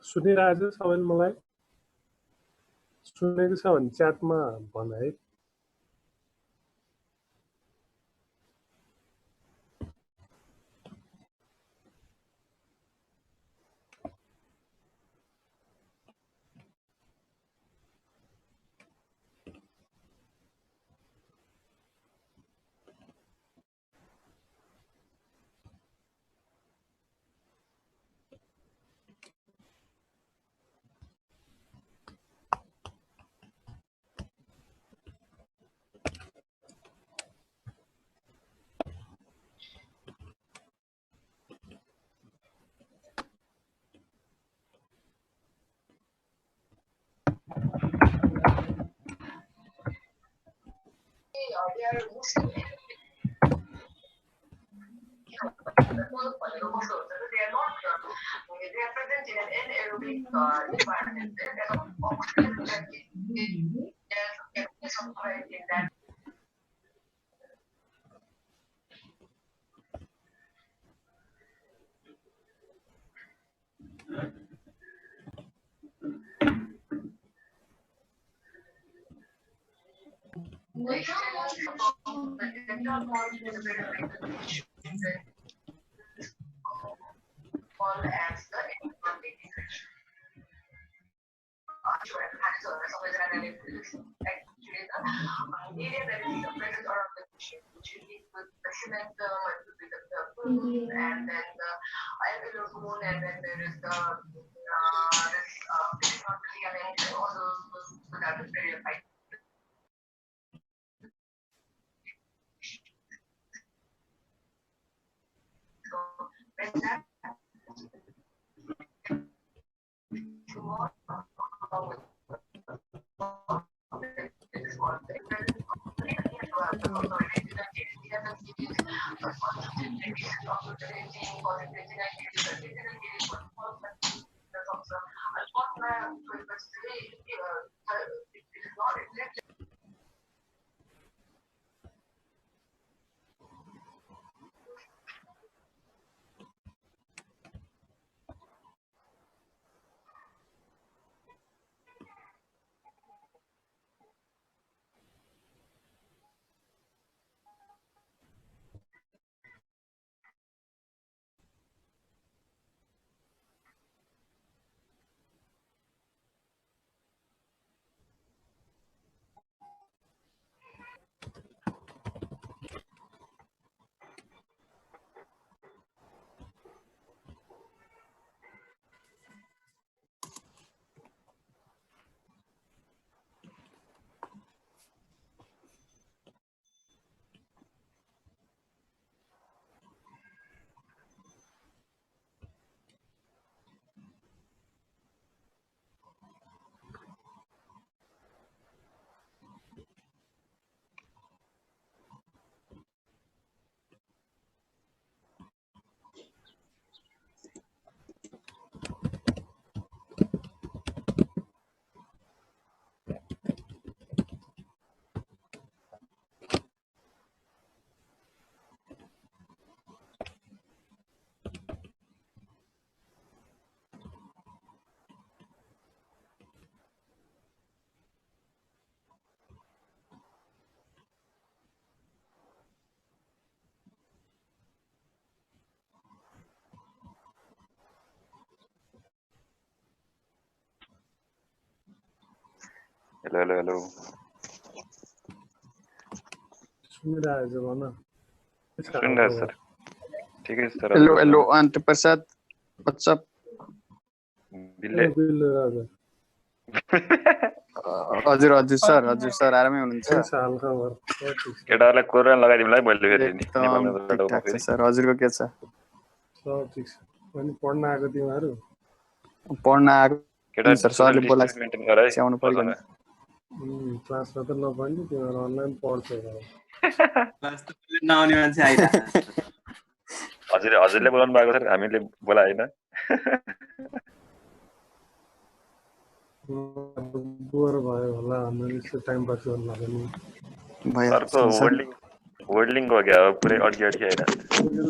सुनिरहेको छ सबैले मलाई सुनेको छ भने च्याटमा भन है हेलो सुनिरहेको छ भन सुनिरहेको सर ठिकै छ सर हेलो अन्त प्रसाद व्हाट्सअप बिल्ले हजुर सर आरामै हुनुहुन्छ केटाहरुलाई कोरोना लगाइदिउँला है मैले फेरि नि ठीक ठाक छ सर हजुरको के छ सब ठीक छ अनि पढ्न आएको तिमीहरु पढ्न आएको केटा सर सरले बोला मेन्टेन गर है स्याउनु पर्यो क्लासमा त नपढ्ने तिमीहरु अनलाइन पढ्छ क्लास त नआउने मान्छे आइरा हजुरले बोलाउनु भएको सर हामीले बोलाएन बोर भयो होला हामीले टाइम पास गर्न लाग्यो अर्को वर्डलिङ हो क्या पुरै अड्की आइरा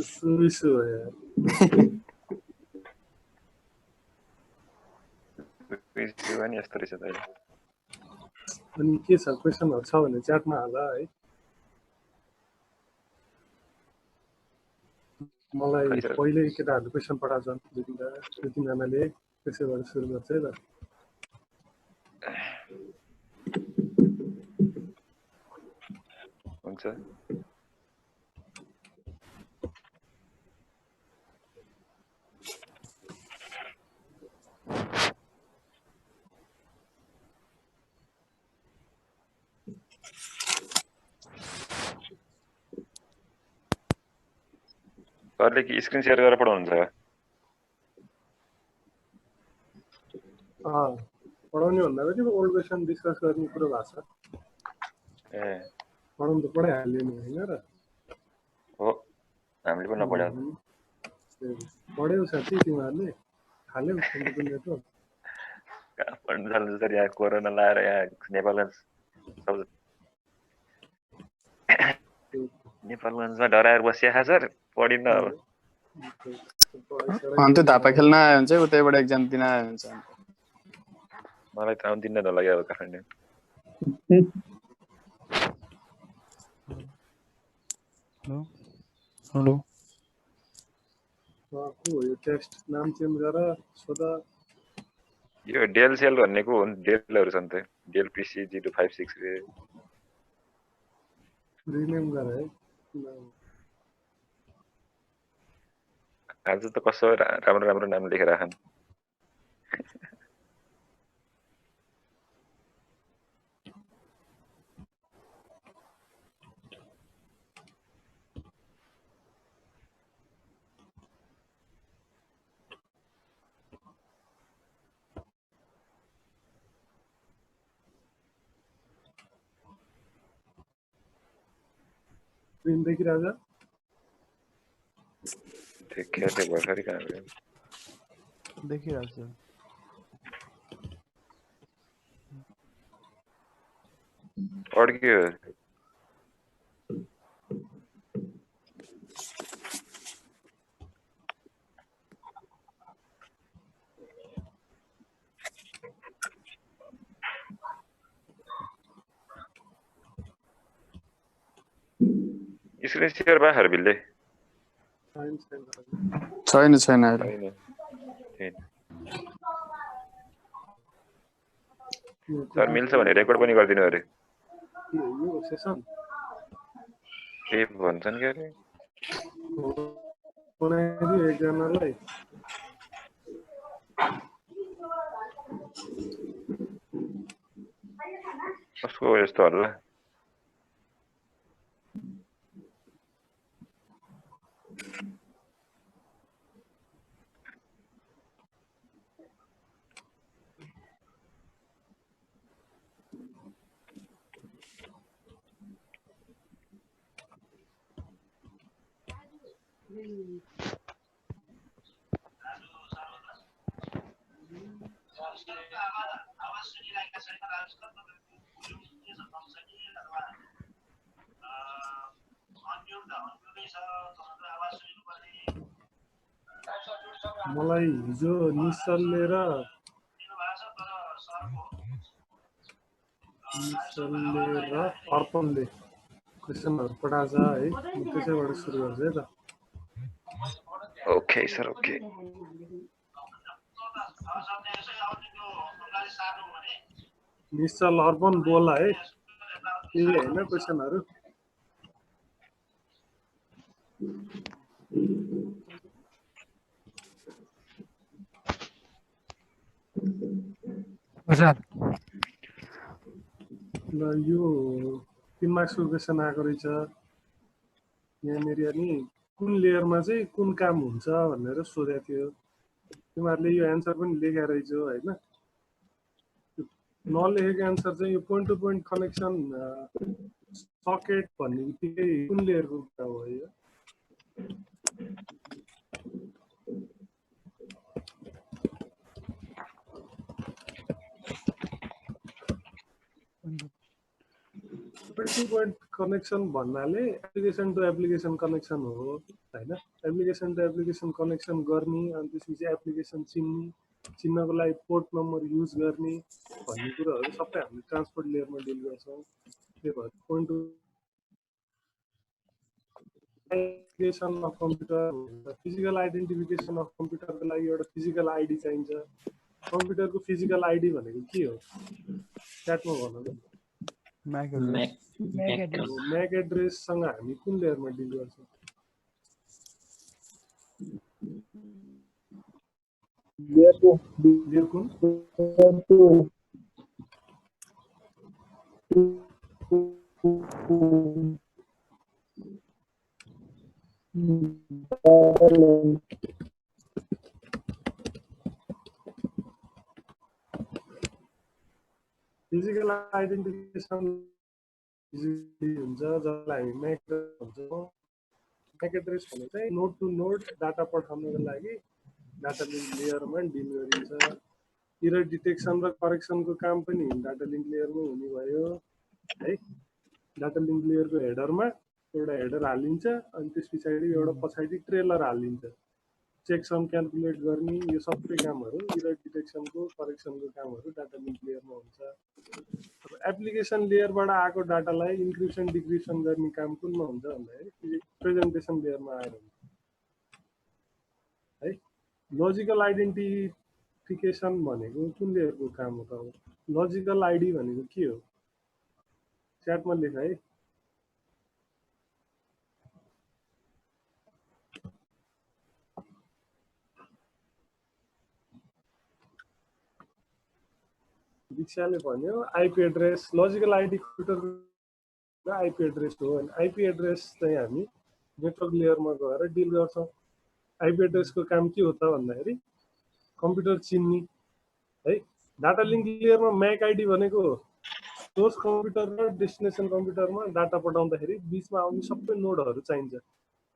सुइसु हो यार इस्यु पनि यस्तो रहेछ त अहिले अनि के छ क्वेसनहरु छ भने च्याटमा हाल है मलाई खै सर। पहिले केटाहरुले क्वेसन पठाउँछ दुई तीनजनाले त्यसैबाट सुरु गर्छ है त हुन्छ सरले कि स्क्रिन शेयर गरेर पढाउनुहुन्छ पढाउने भन्दा पनि ओल्ड क्वेसन डिस्कस गर्ने कुरो भएको छ ए पढाउनु त पढाइहाल्यो नि होइन र हो हामीले पनि नपढ्या पढ्यौ साँच्चै तिमीहरूले हाल्यौ कम्प्युटर कहाँ पढ्नु जान्छु सर यहाँ कोरोना लाएर यहाँ नेपालगञ्जमा डराएर बसिया सर पढिन्न अब अन्त धापा खेल्न आयो भने चाहिँ उतैबाट एक्जाम दिन आयो भने चाहिँ मलाई त आउँदिन नलाग्यो अब काठमाडौँ हेलो को हो यो टेक्स्ट नाम चेन्ज गर सोधा यो डेल सेल भन्नेको हो नि डेलहरु छन् त डेल पीसी 056 रे रिनेम गर है आज त कसो राम्रो राम्रो नाम लेखेर राखन स्क्रिन देखिरहेछ देखिया थियो भर्खरै कहाँ गयो देखिरहेको छु अड्क्यो स्क्रिन शेयर बाहर बिल्ले छैन छैन अहिले छैन सर मिल्छ भने रेकर्ड पनि गरिदिनु अरे यो सेसन के भन्छन् के अरे बनाइदियो एकजनालाई कसको यस्तो हल्ला मलाई हिजो निसलले र अर्पणले क्वेसनहरु पठाएछ है त्यसैबाट सुरु गर्छ है त ओके सर ओके निश्चल अर्पण बोला है के हैन क्वेसनहरु सर ल यो 3 मार्क्सको क्वेसन आएको रहेछ यहाँनिर अनि कुन लेयरमा चाहिँ कुन काम हुन्छ भनेर सोधेको थियो तिमीहरूले यो एन्सर पनि लेखेको रहेछौ हैन नलेखेको एन्सर चाहिँ यो point to point connection socket भन्ने बित्तिकै कुन लेयरको कुरा हो यो पोइन्ट टु पोइन्ट कनेक्सन भन्नाले एप्लिकेसन टु एप्लिकेसन कनेक्सन हो हैन एप्लिकेसन टु एप्लिकेसन कनेक्सन गर्ने अनि त्यसपछि एप्लिकेसन चिन्ने चिन्नको लागि पोर्ट नम्बर युज गर्ने भन्ने कुराहरू सबै हामीले ट्रान्सपोर्ट लेयरमा डिल गर्छौँ। त्यही भएर point identification of computer, physical identification of कम्प्युटरको लागि एउटा फिजिकल आइडी चाहिन्छ। कम्प्युटरको फिजिकल आइडी भनेको के हो? च्याटमा भन्नु त। म्याक म्याक एड्रेससँग हामी कुन लेयरमा डिल गर्छौँ? लेयर कुन? फिजिकल आइडेन्टिफिकेसन हुन्छ जसलाई हामी म्याक भन्छौँ। म्याक एड्रेस भनेको चाहिँ नोड टु नोड डाटा पठाउनको लागि डाटा लिङ्क लेयरमा डिल गरिन्छ। इरर डिटेक्सन र करेक्सनको काम पनि डाटा लिङ्क लेयरमा हुने भयो है। डाटा लिङ्क लेयरको हेडरमा एउटा हेडर हालिन्छ अनि त्यस पछाडि एउटा पछाडि ट्रेलर हालिन्छ। चेकसम क्याल्कुलेट गर्ने यो सबै कामहरू इरर डिटेक्सनको करेक्सनको कामहरू डाटा लिङ्क लेयरमा हुन्छ। अब एप्लिकेसन लेयरबाट आएको डाटालाई इन्क्रिप्सन डिक्रिप्सन गर्ने काम कुनमा हुन्छ भन्दाखेरि प्रेजेन्टेसन लेयरमा आएर हुन्छ है। लजिकल आइडेन्टिफिकेसन भनेको कुन लेयरको काम हो त? लजिकल आइडी भनेको के हो? च्याटमा लेख है। दीक्षाले भन्यो आइपी एड्रेस। लजिकल आइडी कम्प्युटरको आइपी एड्रेस हो। अनि आइपी एड्रेस चाहिँ हामी नेटवर्क लेयरमा गएर डिल गर्छौँ। आइपी एड्रेसको काम के हो त भन्दाखेरि कम्प्युटर चिन्ने है। डाटा लिङ्क लेयरमा म्याक आइडी भनेको सोर्स कम्प्युटर र डेस्टिनेसन कम्प्युटरमा डाटा पठाउँदाखेरि बिचमा आउने सबै नोडहरू चाहिन्छ।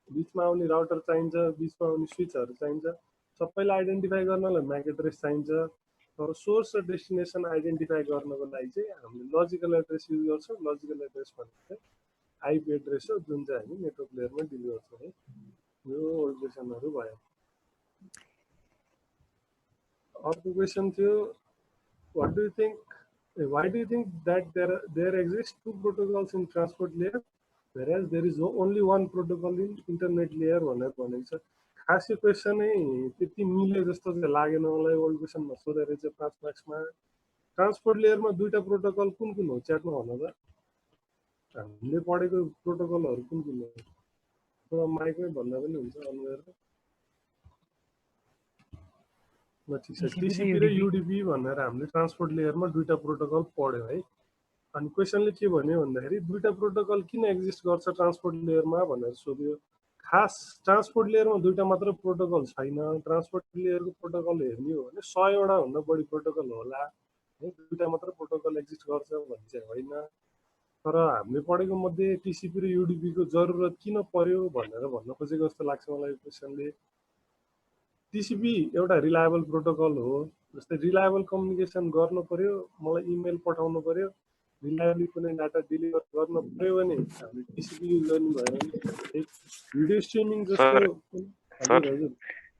बिचमा आउने राउटर चाहिन्छ, बिचमा आउने स्विचहरू चाहिन्छ। सबैलाई आइडेन्टिफाई गर्नलाई म्याक एड्रेस चाहिन्छ। तर सोर्स र डेस्टिनेसन आइडेन्टिफाई गर्नको लागि चाहिँ हामीले लजिकल एड्रेस युज गर्छौँ। लजिकल एड्रेस भनेको चाहिँ आइपी एड्रेस हो जुन चाहिँ हामी नेटवर्क लेयरमा डिल गर्छौँ है। यो ओल्ड क्वेसनहरू भयो। अर्को क्वेसन थियो why do you think that there exist two protocols in transport layer whereas there is only one protocol in internet layer भनेर भनेको छ। खास यो क्वेसन नै त्यति मिले जस्तो चाहिँ लागेन मलाई। ओल्ड क्वेसनमा सोधेर चाहिँ 5 मार्क्समा ट्रान्सपोर्ट लेयरमा दुईटा प्रोटोकल कुन कुन हो? च्याटमा भन्नु त। हामीले पढेको प्रोटोकलहरू कुन कुन हो? माइकमै भन्दा पनि हुन्छ अन गरेर। ठिक छ, टिसिपी र युडिपी भनेर हामीले ट्रान्सपोर्ट लेयरमा दुईटा प्रोटोकल पढ्यौँ है। अनि क्वेसनले के भन्यो भन्दाखेरि दुईटा प्रोटोकल किन एक्जिस्ट गर्छ ट्रान्सपोर्ट लेयरमा भनेर सोध्यो। खास ट्रान्सपोर्ट लेयरमा दुईटा मात्र प्रोटोकल छैन। ट्रान्सपोर्ट लेयरको प्रोटोकल हेर्ने हो भने 100 भन्दा बढी प्रोटोकल होला है। दुईटा मात्र प्रोटोकल एक्जिस्ट गर्छ भन्ने चाहिँ होइन। तर हामीले पढेको मध्ये टिसिपी र युडिपीको जरुरत किन पर्यो भनेर भन्न खोजेको जस्तो लाग्छ मलाई क्वेसनले। टिसिपी एउटा रिलायबल प्रोटोकल हो। जस्तै रिलायबल कम्युनिकेसन गर्नु पर्यो, मलाई इमेल पठाउनु पर्यो, रिलायबली कुनै डाटा डेलिभर गर्नु पर्यो भने हामीले टिसिपी युज गर्नु भयो भने भिडियो स्ट्रिमिङ जस्तो। सर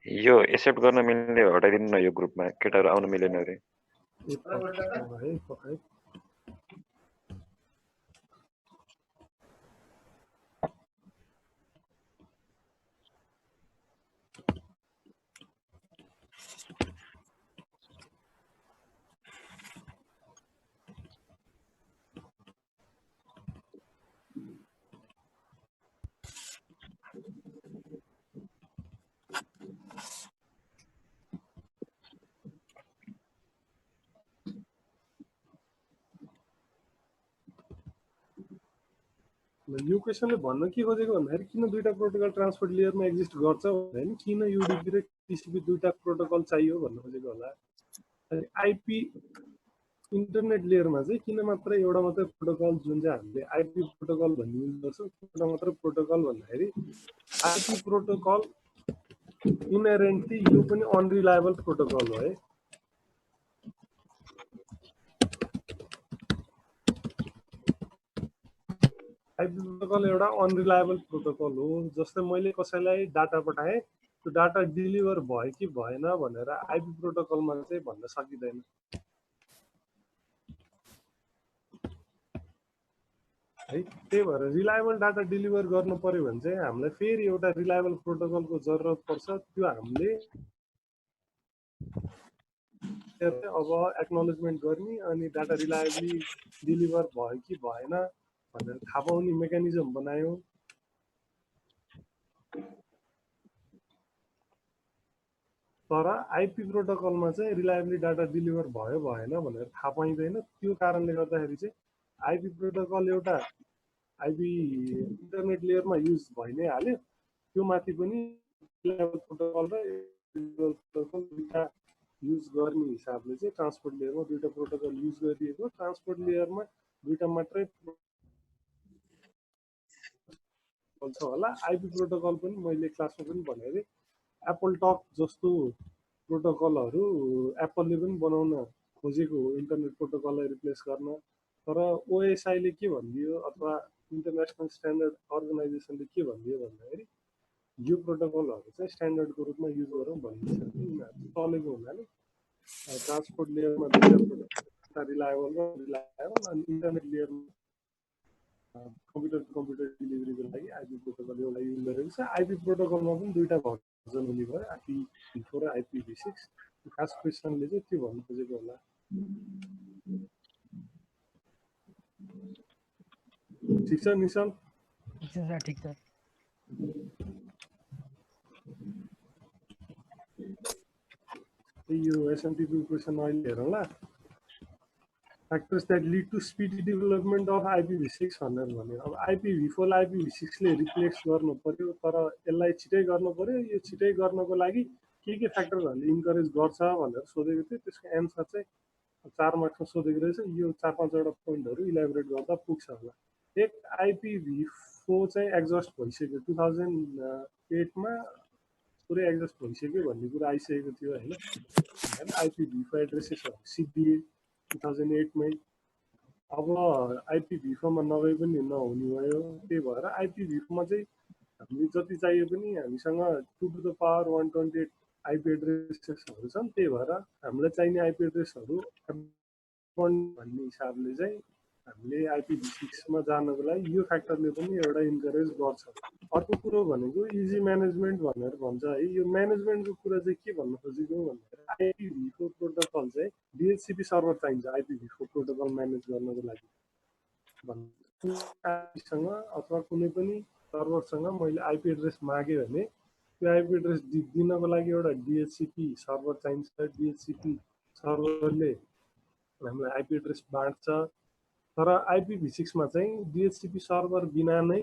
यो एक्सेप्ट गर्न मिल्ने हटाइदिनु न यो ग्रुपमा, केटाहरू आउन मिलेन अरे। यो क्वेसनले भन्न के खोजेको भन्दाखेरि किन दुईटा प्रोटोकल ट्रान्सपोर्ट लेयरमा एक्जिस्ट गर्छ भन्दा किन युडिपी र टिसिपी दुईटा प्रोटोकल चाहियो भन्न खोजेको होला। अनि आइपी इन्टरनेट लेयरमा चाहिँ किन मात्र एउटा मात्रै प्रोटोकल जुन चाहिँ हामीले आइपी प्रोटोकल भन्ने युज गर्छौँ एउटा मात्र प्रोटोकल भन्दाखेरि आइपी प्रोटोकल इनहेरेन्टली यो पनि अनरिलायबल प्रोटोकल हो है। आइपी प्रोटोकल एउटा अनरिलायबल प्रोटोकल हो। जस्तै मैले कसैलाई डाटा पठाएँ त्यो डाटा डेलिभर भयो कि भएन भनेर आइपी प्रोटोकलमा चाहिँ भन्न सकिँदैन है। त्यही भएर रिलायबल डाटा डेलिभर गर्नु पर्यो भने चाहिँ हामीलाई फेरि एउटा रिलायबल प्रोटोकलको जरुरत पर्छ। त्यो हामीले अब एक्नोलेजमेन्ट गर्ने अनि डाटा रिलायबली डेलिभर भयो कि भएन भनेर थाहा पाउने मेकानिजम बनायौँ। तर आइपी प्रोटोकलमा चाहिँ रिलायबली डाटा डेलिभर भयो भएन भनेर थाहा पाइँदैन। त्यो कारणले गर्दाखेरि चाहिँ आइपी प्रोटोकल एउटा आइपी इन्टरनेट लेयरमा युज भइ नै हाल्यो। त्यो माथि पनि रिलायबल प्रोटोकल र प्रोटोकल दुईटा युज गर्ने हिसाबले चाहिँ ट्रान्सपोर्ट लेयरमा दुईटा प्रोटोकल युज गरिएको। ट्रान्सपोर्ट लेयरमा दुईटा मात्रै छ होला। आइपी प्रोटोकल पनि मैले क्लासमा पनि भनेको थिएँ, एप्पल टक जस्तो प्रोटोकलहरू एप्पलले पनि बनाउन खोजेको हो इन्टरनेट प्रोटोकललाई रिप्लेस गर्न। तर ओएसआईले के भनिदियो अथवा इन्टरनेसनल स्ट्यान्डर्ड अर्गनाइजेसनले के भनिदियो भन्दाखेरि यो प्रोटोकलहरू चाहिँ स्ट्यान्डर्डको रूपमा युज गरौँ भनिन्छ। चलेको हुनाले ट्रान्सपोर्ट लेयरमा दुईटा रिलायबल र रिलायबल अनि इन्टरनेट लेयरमा कम्प्युटर टु कम्प्युटर डेलिभरीको लागि आइपी प्रोटोकल एउटा युज गरेको छ। आइपी प्रोटोकलमा पनि दुईटा भर्जन हुने भयो, आइपी4 र आइपीभी6। खास क्वेसनले चाहिँ त्यो भन्नु खोजेको होला। ठिक छ निशल? ठिक छ सर, ठिक छ। यो एसएमटी2 क्वेसन अहिले हेरौँला। Factors that lead to speedy development of IPv6 भनेर भन्यो। अब IPv4 लाई IPv6 ले रिप्लेस गर्नु पर्यो, तर यसलाई छिटै गर्नु पर्यो। यो छिटै गर्नको लागि के फ्याक्टरहरूले इन्करेज गर्छ भनेर सोधेको थियो। त्यसको एन्सर चाहिँ 4 मार्क्समा सोधेको रहेछ। यो 4-5 वटा पोइन्टहरू इलाबोरेट गर्दा पुग्छ होला। एक IPv4 चाहिँ एक्जस्ट भइसक्यो 2008 मा पुरै एक्जस्ट भइसक्यो भन्ने कुरा आइसकेको थियो हैन। IPv4 एड्रेसेसहरू सिद्धिए 2008 मै। अब IPv4 मा नभए पनि नहुने भयो। त्यही भएर IPv4 मा चाहिँ हामीले जति चाहिए पनि हामीसँग 2⁻128 आइपी एड्रेसेसहरू छन्। त्यही भएर हामीलाई चाहिने आइपी एड्रेसहरू भन्ने हिसाबले चाहिँ हामीले IPv6 मा जानको लागि यो फ्याक्टरले पनि एउटा इन्करेज गर्छ। अर्को कुरो भनेको इजी म्यानेजमेन्ट भनेर भन्छ है। यो म्यानेजमेन्टको कुरा चाहिँ के भन्न खोजेको भन्दाखेरि IPv4 प्रोटोकल चाहिँ DHCP सर्भर चाहिन्छ IPv4 प्रोटोकल म्यानेज गर्नको लागि। सँग अथवा कुनै पनि सर्भरसँग मैले आइपी एड्रेस मागे भने त्यो आइपी एड्रेस दिनको लागि एउटा DHCP सर्भर चाहिन्छ। DHCP सर्भरले हामीलाई आइपी एड्रेस बाँड्छ। तर IPv6 मा चाहिँ DHCP सर्भर बिना नै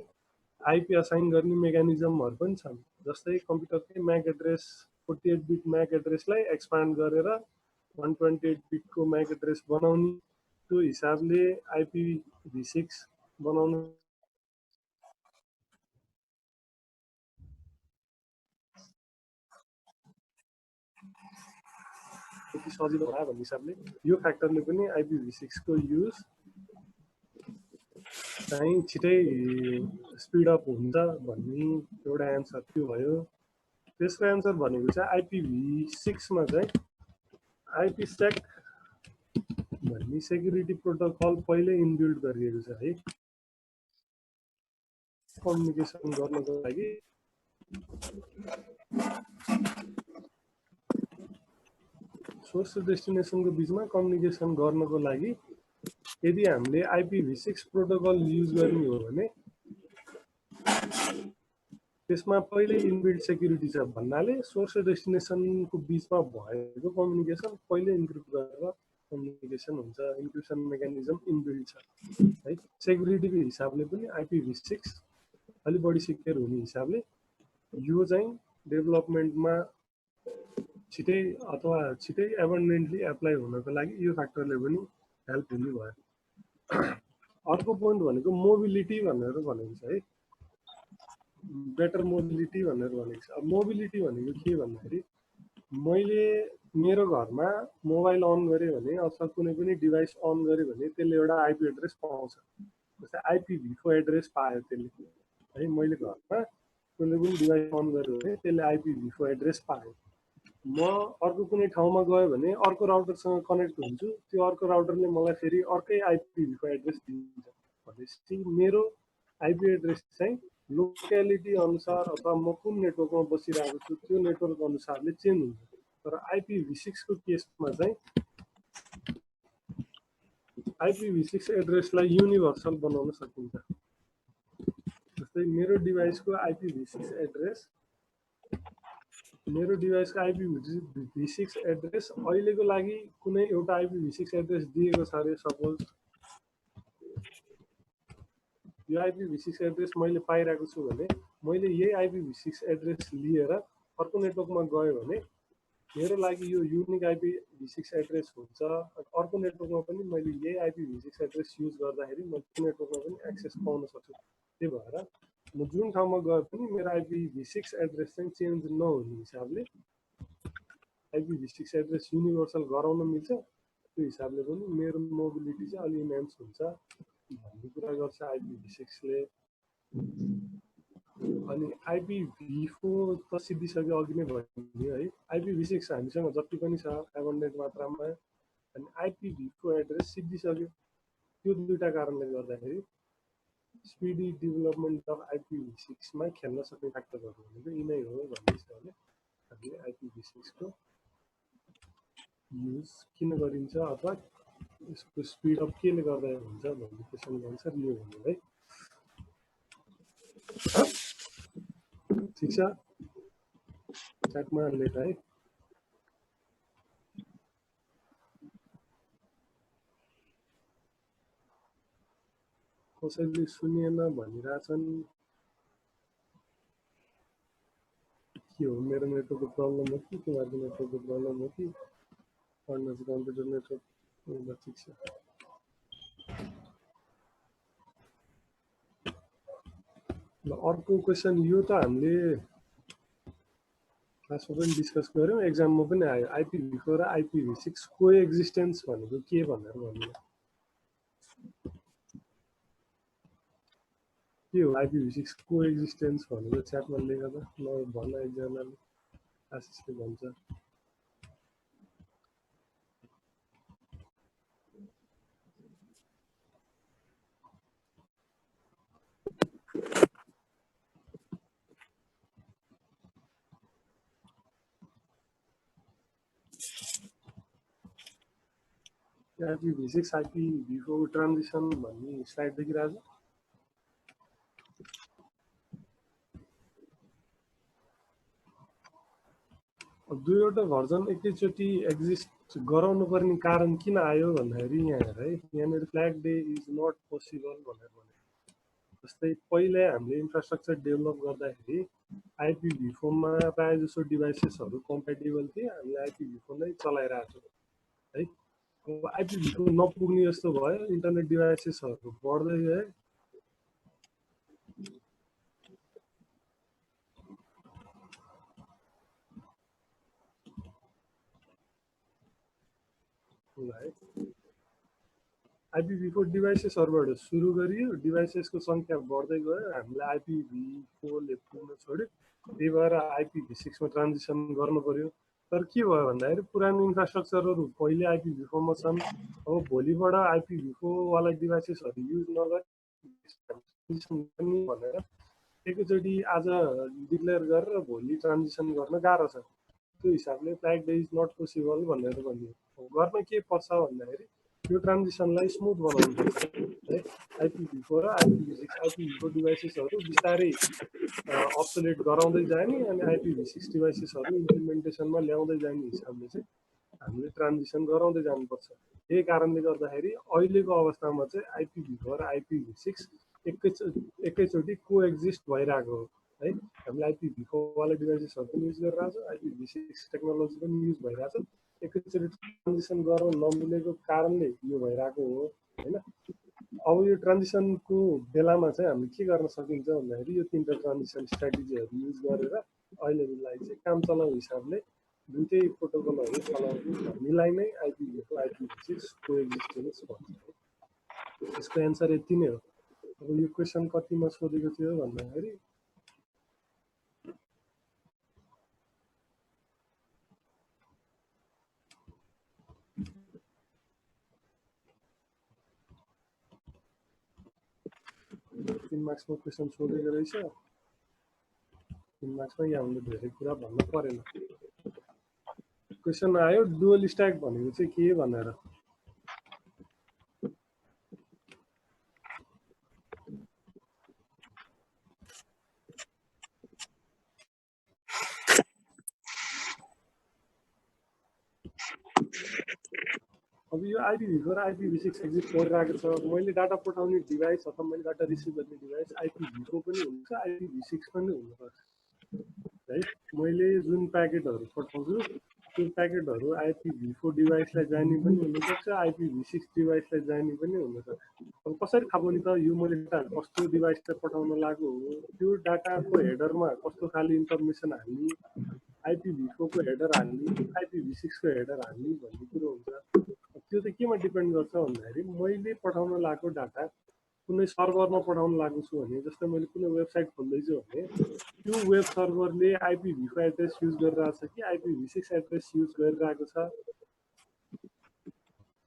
आइपी असाइन गर्ने मेकानिजमहरू पनि छन्। जस्तै कम्प्युटरकै म्याक एड्रेस 48 बिट म्याक एड्रेसलाई एक्सपान्ड गरेर 128 बिटको म्याक एड्रेस बनाउने। त्यो हिसाबले IPv6 बनाउनु सजिलो होला भन्ने हिसाबले यो फ्याक्टरले पनि IPv6 को युज चाहिँ छिटै स्पिड अप हुन्छ भन्ने एउटा एन्सर त्यो भयो। तेस्रो एन्सर भनेको चाहिँ IPv6 मा चाहिँ IPsec भन्ने सेक्युरिटी प्रोटोकल पहिले इनबिल्ड गरिएको छ है। कम्युनिकेसन गर्नको लागि सोर्स र डेस्टिनेसनको बिचमा कम्युनिकेसन गर्नको लागि यदि हामीले IPv6 प्रोटोकल युज गर्ने हो भने त्यसमा पहिले इनबिल्ड सेक्युरिटी छ भन्नाले सोर्स र डेस्टिनेसनको बिचमा भएको कम्युनिकेसन पहिले इन्क्रिप्ट गरेर कम्युनिकेसन हुन्छ। इन्क्रिप्सन मेकानिजम इनबिल्ड छ है। सेक्युरिटीको हिसाबले पनि IPv6 अलि बढी सिक्योर हुने हिसाबले यो चाहिँ डेभलपमेन्टमा छिटै अथवा छिटै एबन्डेन्टली एप्लाई हुनको लागि यो फ्याक्टरले पनि हेल्प हुने भयो। अर्को पोइन्ट भनेको मोबिलिटी भनेर भनेको छ है। बेटर मोबिलिटी भनेर भनेको छ। अब मोबिलिटी भनेको के भन्दाखेरि मैले मेरो घरमा मोबाइल अन गरेँ भने अथवा कुनै पनि डिभाइस अन गरेँ भने त्यसले एउटा आइपी एड्रेस पाउँछ। जस्तै IPv4 एड्रेस पायो त्यसले है। मैले घरमा कुनै पनि डिभाइस अन गर्यो भने त्यसले आइपिभी4 एड्रेस पायो। म अर्को कुनै ठाउँमा गयो भने अर्को राउटरसँग कनेक्ट हुन्छु, त्यो अर्को राउटरले मलाई फेरि अर्कै आइपिभी4 एड्रेस दिन्छ। भनेपछि मेरो आइपी एड्रेस चाहिँ लोकेलिटी अनुसार अथवा म कुन नेटवर्कमा बसिरहेको छु त्यो नेटवर्क अनुसारले चेन्ज हुन्छ। तर आइपिभी6 को केसमा चाहिँ आइपिभी6 एड्रेसलाई युनिभर्सल बनाउन सकिन्छ। जस्तै मेरो डिभाइसको आइपिभी6 एड्रेस अहिलेको लागि कुनै एउटा आइपिभी6 एड्रेस दिएको छ अरे सपोज यो आइपिभी6 एड्रेस मैले पाइरहेको छु भने मैले यही आइपिभी6 एड्रेस लिएर अर्को नेटवर्कमा गयो भने मेरो लागि यो युनिक आइपिभी6 एड्रेस हुन्छ। अर्को नेटवर्कमा पनि मैले यही आइपिभी6 एड्रेस युज गर्दाखेरि म त्यो नेटवर्कमा पनि एक्सेस पाउन सक्छु। त्यही भएर म जुन ठाउँमा गए पनि मेरो आइपिभी6 एड्रेस चाहिँ चेन्ज नहुने हिसाबले आइपिभी6 एड्रेस युनिभर्सल गराउन मिल्छ। त्यो हिसाबले पनि मेरो मोबिलिटी चाहिँ अलि इन्हान्स हुन्छ भन्ने कुरा गर्छ आइपिभी6 ले। अनि आइपिभी4 त सिद्धिसक्यो अघि नै भन्यो है। आइपिभी6 हामीसँग जति पनि छ एबन्डेन्ट मात्रामा, अनि आइपिभी4 एड्रेस सिद्धिसक्यो। त्यो दुईटा कारणले गर्दाखेरि स्पिडी डेभलपमेन्ट अफ आइपिभी6 मा खेल्न सक्ने फ्याक्टरहरू भनेको यिनै हो भन्ने हिसाबले हामीले आइपिभी6 को युज किन गरिन्छ अथवा यसको स्पिड अफ केले गर्दा हुन्छ भन्ने क्वेसनको आन्सर यो हो है। ठिक छ, च्याटमा लेख है। कसैले सुनिएन भनिरहेछन्, के हो मेरो नेटवर्कको प्रब्लम हो कि तिमीहरूको नेटवर्कको प्रब्लम हो कि पढ्न चाहिँ कम्प्युटर नेटवर्क ठिक छ। ल अर्को क्वेसन, यो त हामीले क्लासमा पनि डिस्कस गऱ्यौँ, एक्जाममा पनि आयो। आइपिभी4 र आइपिभी6 को एक्जिस्टेन्स भनेको के भनेर भन्नु के हो? आइपिभी6 को एक्जिस्टेन्स भनेको च्याटमा लेखेर ल भन एकजनाले, आशिषले भन्छ। आइपिभी6 आइपिभी4 ट्रान्जिसन भन्ने स्लाइड देखिरहेछ। दुईवटा भर्जन एकैचोटि एक्जिस्ट गराउनु पर्ने कारण किन आयो भन्दाखेरि यहाँ हेर है, यहाँनिर flag day is not possible भनेर भने। जस्तै पहिले हामीले इन्फ्रास्ट्रक्चर डेभलप गर्दाखेरि आइपिभी4 मा प्रायः जसो डिभाइसेसहरू कम्प्याटेबल थिए, हामीले आइपिभी4 नै चलाइरहेको छौँ है। अब आइपिभी4 नपुग्ने जस्तो भयो, इन्टरनेट डिभाइसेसहरू बढ्दै गए। आइपिभी4 डिभाइसेसहरूबाट सुरु गरियो, डिभाइसेसको सङ्ख्या बढ्दै गयो, हामीलाई आइपिभी4 ले पुग्न छोड्यो। त्यही भएर आइपिभी6 मा ट्रान्जिसन गर्नु पर्यो। तर के भयो भन्दाखेरि पुरानो इन्फ्रास्ट्रक्चरहरू पहिले आइपिभी4 मा छन्। अब भोलिबाट आइपिभी4 वाला डिभाइसेसहरू युज नगर्ने भनेर एकैचोटि आज डिक्लेयर गरेर भोलि ट्रान्जिसन गर्न गाह्रो छ। त्यो हिसाबले flag day is not possible भनेर भनियो। गर्न के पर्छ भन्दाखेरि यो ट्रान्जिसनलाई स्मुथ बनाउनु पर्छ है। आइपिभी4 र आइपिभी4 डिभाइसेसहरू बिस्तारै अब्सोलेट गराउँदै जाने अनि आइपिभी6 डिभाइसेसहरू इम्प्लिमेन्टेसनमा ल्याउँदै जाने हिसाबले चाहिँ हामीले ट्रान्जिसन गराउँदै जानुपर्छ। यही कारणले गर्दाखेरि अहिलेको अवस्थामा चाहिँ आइपिभी4 र आइपिभी6 एकैचोटि कोएक्जिस्ट भइरहेको हो है। हामीले आइपिभी4 वाला डिभाइसेसहरू पनि युज गरिरहेको छ, आइपिभी6 टेक्नोलोजी पनि युज भइरहेछ। एकैचोटि ट्रान्जिसन गर्न नमिलेको कारणले यो भइरहेको हो हैन। अब यो ट्रान्जिसनको बेलामा चाहिँ हामीले के गर्न सकिन्छ भन्दाखेरि यो तीनटा ट्रान्जिसन स्ट्र्याटेजीहरू युज गरेर अहिलेलाई चाहिँ काम चलाउने हिसाबले दुईटै प्रोटोकलहरू चलाउने हामीलाई नै आइपिभी4 आइपिभी6 कोएक्जिस्टेन्स भन्छ। यसको एन्सर यति नै हो। अब यो क्वेसन कतिमा सोधेको थियो भन्दाखेरि 3 मार्क्समा क्वेसन सोधेको रहेछ 3 मार्क्समा यहाँले धेरै कुरा भन्न परेन क्वेसन आयो डुअल स्ट्याक भनेको चाहिँ के भनेर अब यो IPv4 र IPv6 एक्जिस्ट गरिरहेको छ मैले डाटा पठाउने डिभाइस अथवा मैले डाटा रिसिभ गर्ने डिभाइस IPv4 पनि हुन्छ IPv6 पनि हुनसक्छ है मैले जुन प्याकेटहरु पठाउँछु त्यो प्याकेटहरु IPv4 डिभाइसलाई जाने पनि हुनसक्छ IPv6 डिभाइसलाई जाने पनि हुनसक्छ अब कसरी थाहा पाउने त यो मैले डाटा कस्तो डिभाइसलाई पठाउन लागु हो त्यो डाटाको हेडरमा कस्तो खाली इन्फर्मेसन हाल्ने IPv4 को हेडर हाल्ने IPv6 को हेडर हाल्ने भन्ने कुरो हुन्छ त्यो चाहिँ केमा डिपेन्ड गर्छ भन्दाखेरि मैले पठाउन लागेको डाटा कुनै सर्भरमा पठाउन लागेको छु भने जस्तै मैले कुनै वेबसाइट खोल्दैछु भने त्यो वेब सर्भरले IPv4 एड्रेस युज गरिरहेछ कि IPv6 एड्रेस युज गरिरहेको छ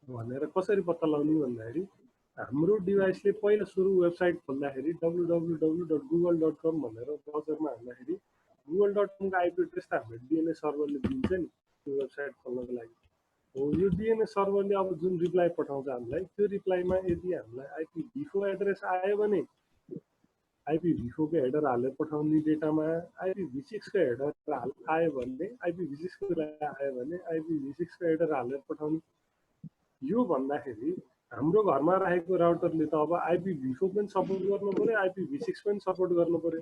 भनेर कसरी पत्ता लगाउने भन्दाखेरि हाम्रो डिभाइसले पहिला सुरु वेबसाइट खोल्दाखेरि www.google.com भनेर ब्राउजरमा हाल्दाखेरि google.com को आइपी एड्रेस त हाम्रो DNS सर्भरले दिन्छ नि त्यो वेबसाइट खोल्नको लागि हो यो DNS सर्भरले अब जुन रिप्लाई पठाउँछ हामीलाई त्यो रिप्लाईमा यदि हामीलाई IPv4 एड्रेस आयो भने IPv4 को हेडर हालेर पठाउने डेटामा IPv6 को हेडर आयो भने IPv6 को आयो भने IPv6 को हेडर हालेर पठाउने यो भन्दाखेरि हाम्रो घरमा राखेको राउटरले त अब IPv4 पनि सपोर्ट गर्नु पर्यो IPv6 पनि सपोर्ट गर्नु पर्यो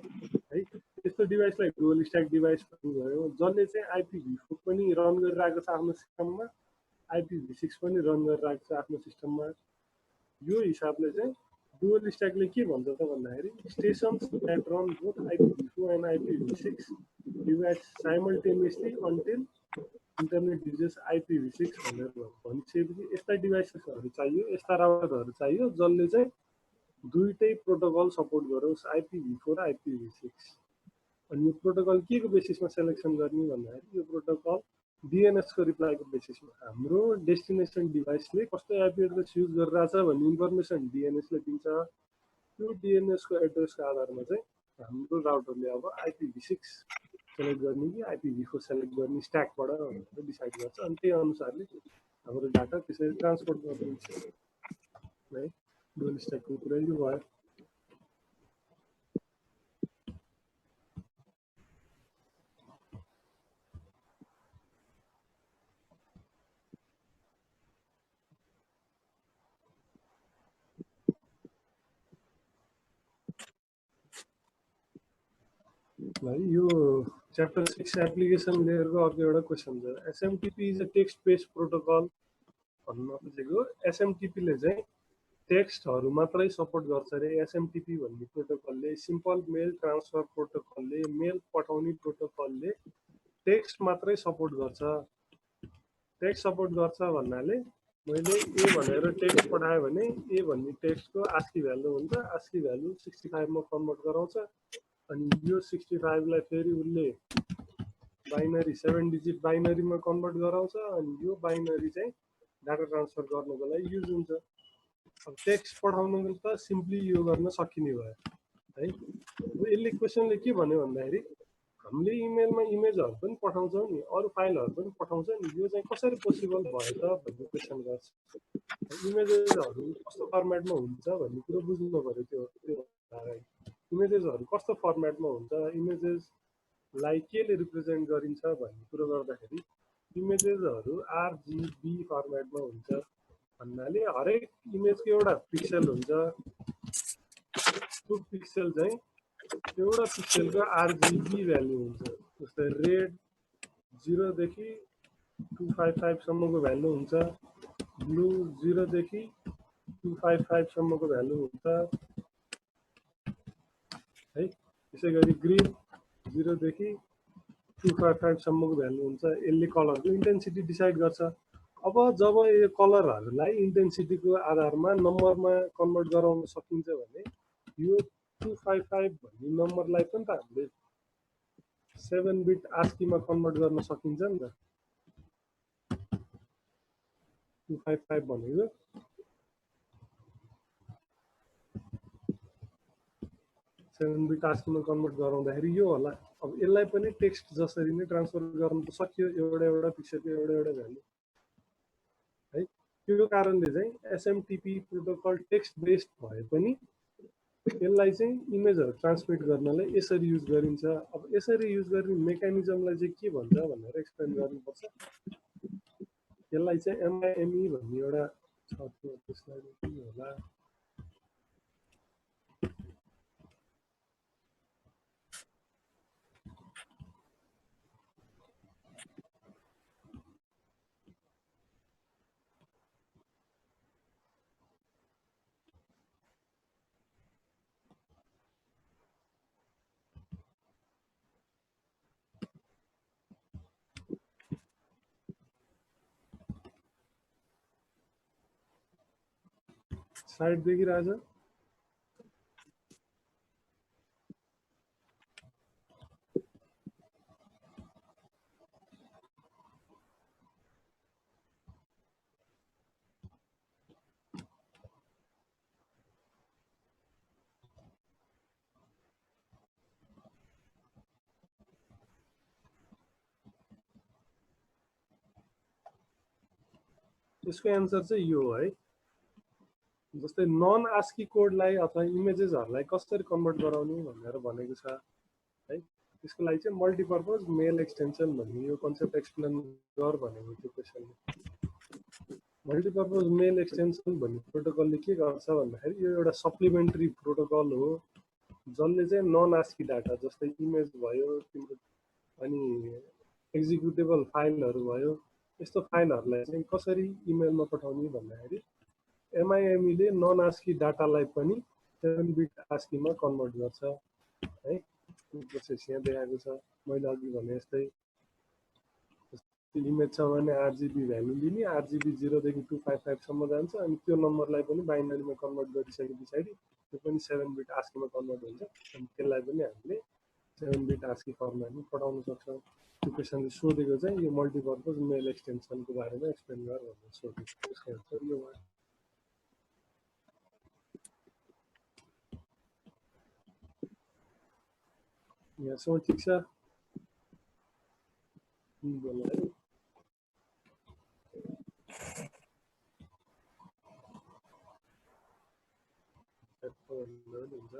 है त्यस्तो डिभाइसलाई डुअल स्ट्याक डिभाइस भयो जसले चाहिँ IPv4 पनि रन गरिरहेको छ आफ्नो सिस्टममा IPv6 पनि रन गरिरहेको छ आफ्नो सिस्टममा यो हिसाबले चाहिँ डुअल स्ट्याकले के भन्छ त भन्दाखेरि stations that run both IPv4 and IPv6 device simultaneously until internet uses IPv6 भनेर भनिसकेपछि यस्ता डिभाइसेसहरू चाहियो यस्ता राउटरहरू चाहियो जसले चाहिँ दुईटै प्रोटोकल सपोर्ट गरोस् IPv4 र IPv6 अनि यो प्रोटोकल के को बेसिसमा सेलेक्सन गर्ने भन्दाखेरि यो प्रोटोकल DNS को रिप्लाईको बेसिसमा हाम्रो डेस्टिनेसन डिभाइसले कस्तो आइपी एड्रेस युज गरिरहेछ भन्ने इन्फर्मेसन DNS ले दिन्छ त्यो DNS को एड्रेसको आधारमा चाहिँ हाम्रो राउटरले अब IPv6 सेलेक्ट गर्ने कि IPv4 सेलेक्ट गर्ने स्ट्याकबाट भनेर डिसाइड गर्छ अनि त्यही अनुसारले हाम्रो डाटा त्यसरी ट्रान्सपोर्ट गरिन्छ है डुअल स्ट्याकको कुरा यो भयो भाइ यो च्याप्टर 6 एप्लिकेसन लेयरको अर्को एउटा क्वेसन छ SMTP is a text based protocol भन्न खोजेको SMTP ले चाहिँ टेक्स्टहरु मात्रै सपोर्ट गर्छ रे SMTP भन्ने प्रोटोकलले सिम्पल मेल ट्रान्सफर प्रोटोकलले मेल पठाउने प्रोटोकलले टेक्स्ट मात्रै सपोर्ट गर्छ टेक्स्ट सपोर्ट गर्छ भन्नाले मैले ए भनेर टेक्स्ट पठाए भने ए भन्ने टेक्स्टको ASCII भ्यालु हुन्छ ASCII भ्यालु 65 मा कन्भर्ट गराउँछ अनि यो 65 लाई फेरि उले बाइनरी 7 डिजिट बाइनरीमा कन्भर्ट गराउँछ अनि यो बाइनरी चाहिँ डाटा ट्रान्सफर गर्नको लागि युज हुन्छ अब टेक्स्ट पठाउनको त सिम्पली यो गर्न सकिने भयो है यसले क्वेशनले के भन्यो भन्दाखेरि हामीले इमेलमा इमेजहरु पनि पठाउँछौं नि अरु फाइलहरु पनि पठाउँछ नि यो चाहिँ कसरी पोसिबल भयो त भन्ने क्वेशन गर्छ इमेजहरु कस्तो फर्मेटमा हुन्छ भन्ने कुरा बुझ्नु पर्यो त्यो इमेजेसहरु कस्तो फर्मेटमा हुन्छ इमेजेसलाई केले रिप्रेजेन्ट गरिन्छ भन्ने कुरा गर्दाखेरि इमेजेसहरु RGB फर्मेटमा हुन्छ भन्नाले हरेक इमेजको एउटा पिक्सल हुन्छ त्यो पिक्सल चाहिँ एउटा पिक्सलको RGB भ्यालु हुन्छ जस्तै रेड 0 देखि 255 सम्मको भ्यालु हुन्छ ब्लू 0 देखि 255 सम्मको भ्यालु हुन्छ है त्यसैगरी ग्रीन 0 देखि 255 सम्मको भ्यालु हुन्छ यसले कलरको इन्टेन्सिटी डिसाइड गर्छ अब जब यो कलरहरुलाई इन्टेन्सिटीको आधारमा नम्बरमा कन्भर्ट गराउन सकिन्छ भने यो 255 भन्ने नम्बरलाई पनि त हामीले 7 बिट ASCII मा कन्भर्ट गर्न सकिन्छ नि त 255 भनेको 7 बिट आस्कीमा कन्भर्ट गराउँदाखेरि यो होला। अब यसलाई पनि टेक्स्ट जसरी नै ट्रान्सफर गर्न त सकियो, एउटा पिक्चरको एउटा भ्यालु है। त्यो कारणले चाहिँ एसएमटिपी प्रोटोकल टेक्स्ट बेस्ड भए पनि यसलाई चाहिँ इमेजहरु ट्रान्समिट गर्नलाई यसरी युज गरिन्छ। अब यसरी युज गर्ने मेकानिजमलाई चाहिँ के भन्छ भनेर एक्सप्लेन गर्नुपर्छ। यसलाई चाहिँ एमआइएमई भन्ने एउटा छ, त्यसलाई के होला, साइड देखिरहेछ। यसको एन्सर चाहिँ यो है। जस्तै नन आस्की कोडलाई अथवा इमेजेसहरुलाई कसरी कन्भर्ट गराउने भनेर भनेको छ है। त्यसको लागि चाहिँ मल्टिपर्पज मेल एक्सटेन्सन भन्ने यो कन्सेप्ट एक्सप्लेन गर भनेको थियो क्वेशनले। मल्टिपर्पज मेल एक्सटेन्सन भन्ने प्रोटोकलले के गर्छ भन्दाखेरि यो एउटा सप्लिमेन्टरी प्रोटोकल हो जसले चाहिँ नन आस्की डाटा जस्तै इमेज भयो, अनि एक्जिक्युटेबल फाइलहरु भयो, यस्तो फाइलहरुलाई चाहिँ कसरी इमेलमा पठाउने भन्दाखेरि एमआइएमई ले नन आस्की डाटालाई पनि 7 बिट आस्कीमा कन्भर्ट गर्छ है। त्यो प्रोसेस यहाँ देखाएको छ। मैले अघि भने जस्तै इमेज छ भने आरजीबी भ्यालु लिने, आरजीबी 0 देखि 255 सम्म जान्छ, अनि त्यो नम्बरलाई पनि बाइनरीमा कन्भर्ट गरिसके पछाडी त्यो पनि 7 बिट आस्कीमा कन्भर्ट हुन्छ। अनि त्यसलाई पनि हामीले 7 बिट आस्की फर्ममा पनि पठाउन सक्छौँ। त्यो क्वेशनले सोधेको चाहिँ यो मल्टिपर्पज मेल एक्सटेन्सनको बारेमा एक्सप्लेन गर भनेर सोधेको। त्यसको एन्सर यो हो। यहाँसम्म ठिक छ। हुन्छ।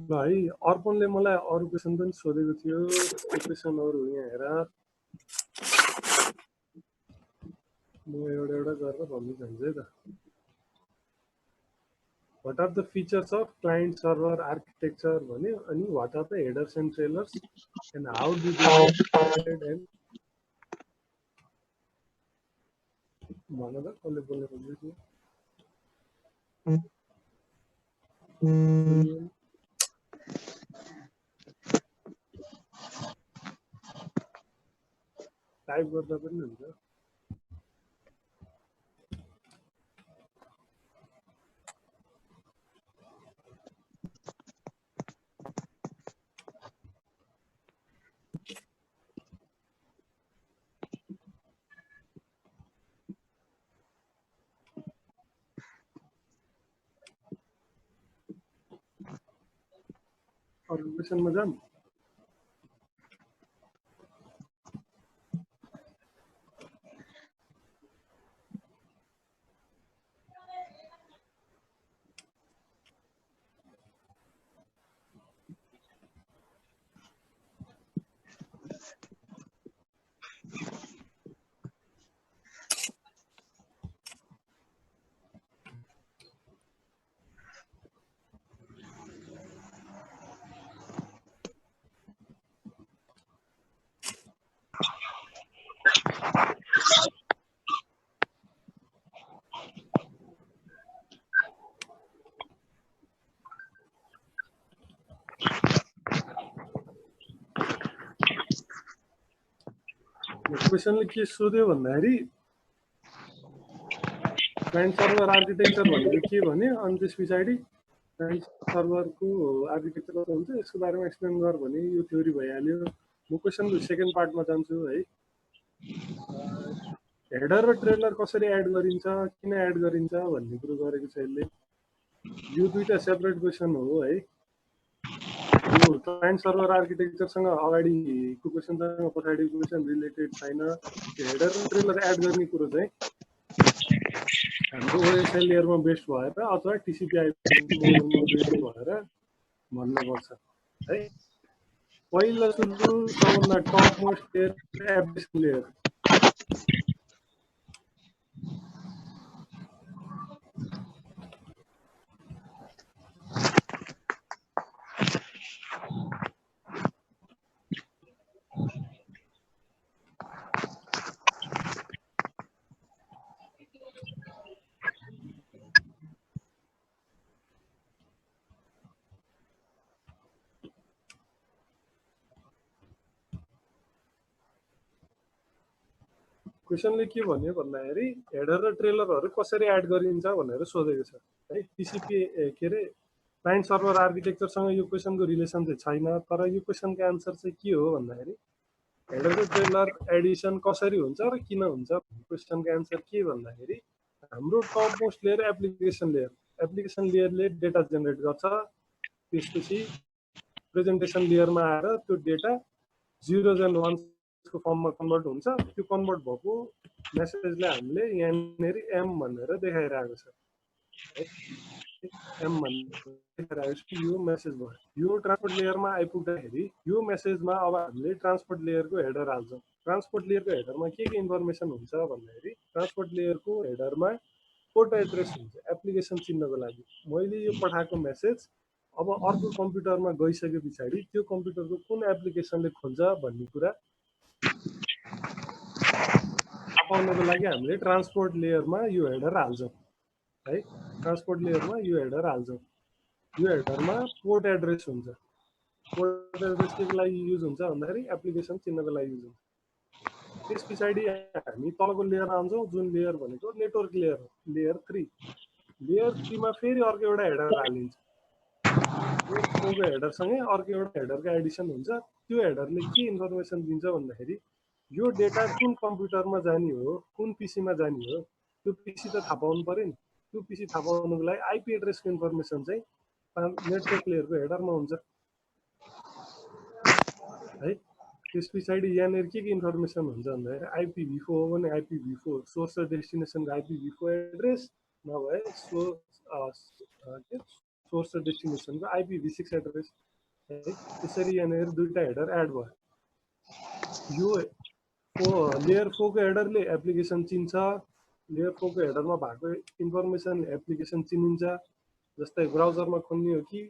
ल है, अर्पणले मलाई अरु क्वेशन पनि सोधेको थियो। त्यो क्वेशनहरु यहाँ हेर, म एउटा गरेर भन्नु चाहन्छु है त। What are the features of client server architecture भन्यो, अनि what are the headers and trailers and how do they get added and भन त कसले बोल्ने भन्दैछु। टाइप गर्दा पनि हुन्छ। अरु क्वेशनमा जाम। क्वेसनले के सोध्यो भन्दाखेरि क्लाइन्ट सर्भर आर्किटेक्चर भनेको के भने अनि त्यस पछाडि क्लाइन्ट सर्भरको आर्किटेक्चर कस्तो हुन्छ यसको बारेमा एक्सप्लेन गर भने यो थ्योरी भइहाल्यो। म क्वेसनको सेकेन्ड पार्टमा जान्छु है। हेडर र ट्रेलर कसरी एड गरिन्छ, किन एड गरिन्छ भन्ने कुरो गरेको छ यसले। यो दुईटा सेपरेट क्वेसन हो है। यो क्लाइन्ट सर्भर आर्किटेक्चरसँग अगाडिको क्वेसनसँग पछाडिको क्वेसन रिलेटेड छैन। हेडर र ट्रेलर एड गर्ने कुरो चाहिँ हाम्रो ओएसएल लेयरमा बेस्ड भएर अथवा टिसिपी/आइपी मोडलमा बेस्ड भएर भन्नुपर्छ है। पहिला सुरु सबभन्दा topmost layer application layer. क्वेसनले के भन्यो भन्दाखेरि हेडर र ट्रेलरहरू कसरी एड गरिन्छ भनेर सोधेको छ है। टिसिपी के अरे क्लाइन्ट सर्भर आर्किटेक्चरसँग यो क्वेसनको रिलेसन चाहिँ छैन। तर यो क्वेसनको एन्सर चाहिँ के हो भन्दाखेरि हेडर र ट्रेलर एडिसन कसरी हुन्छ र किन हुन्छ भन्ने क्वेसनको एन्सर के भन्दाखेरि हाम्रो topmost layer application layer. Application लेयरले डेटा जेनेरेट गर्छ। त्यसपछि प्रेजेन्टेसन लेयरमा आएर त्यो डेटा 0s and 1s को फर्ममा कन्भर्ट हुन्छ। त्यो कन्भर्ट भएको मेसेजलाई हामीले यहाँनिर एम भनेर देखाइरहेको छ है। एम भनेर देखाइरहेको छ। यो मेसेज भयो। यो ट्रान्सपोर्ट लेयरमा आइपुग्दाखेरि यो मेसेजमा अब हामीले ट्रान्सपोर्ट लेयरको हेडर हाल्छौँ। ट्रान्सपोर्ट लेयरको हेडरमा के इन्फर्मेसन हुन्छ भन्दाखेरि ट्रान्सपोर्ट लेयरको हेडरमा पोर्ट एड्रेस हुन्छ एप्लिकेसन चिन्नको लागि। मैले यो पठाएको मेसेज अब अर्को कम्प्युटरमा गइसके पछाडि त्यो कम्प्युटरको कुन एप्लिकेसनले खोल्छ भन्ने कुरा थाहा पाउनको लागि हामीले ट्रान्सपोर्ट लेयरमा यो हेडर हाल्छौँ है। ट्रान्सपोर्ट लेयरमा यो हेडर हाल्छौँ। यो हेडरमा पोर्ट एड्रेस हुन्छ। पोर्ट एड्रेस के को लागि युज हुन्छ भन्दाखेरि एप्लिकेसन चिन्नको लागि युज हुन्छ। त्यस पछाडि हामी तलको लेयर आउँछौँ जुन लेयर भनेको नेटवर्क लेयर हो, लेयर 3। लेयर 3 मा फेरि अर्को एउटा हेडर हालिन्छ। यो हेडरसँगै अर्को एउटा हेडरको एडिसन हुन्छ। त्यो हेडरले के इन्फर्मेसन दिन्छ भन्दाखेरि यो डेटा कुन कम्प्युटरमा जाने हो, कुन पीसीमा जाने हो, त्यो पीसी त थाहा पाउनु पर्यो नि। त्यो पीसी थाहा पाउनुको लागि आइपी एड्रेसको इन्फर्मेसन चाहिँ नेटवर्क लेयरको हेडरमा हुन्छ है। त्यस पछाडि यहाँनिर के इन्फर्मेसन हुन्छ भन्दाखेरि आइपिभी4 हो भने आइपिभी4 सोर्स र डेस्टिनेसनको आइपिभी4 एड्रेस नभए सोर्स र डेस्टिनेसनको आइपिभी6 एड्रेस है। त्यसरी यहाँनिर दुईटा हेडर एड भयो। यो लेयर 4 को हेडरले एप्लिकेसन चिन्छ। लेयर 4 को हेडरमा भएको इन्फर्मेसन एप्लिकेसन चिनिन्छ। जस्तै ब्राउजरमा खोल्ने हो कि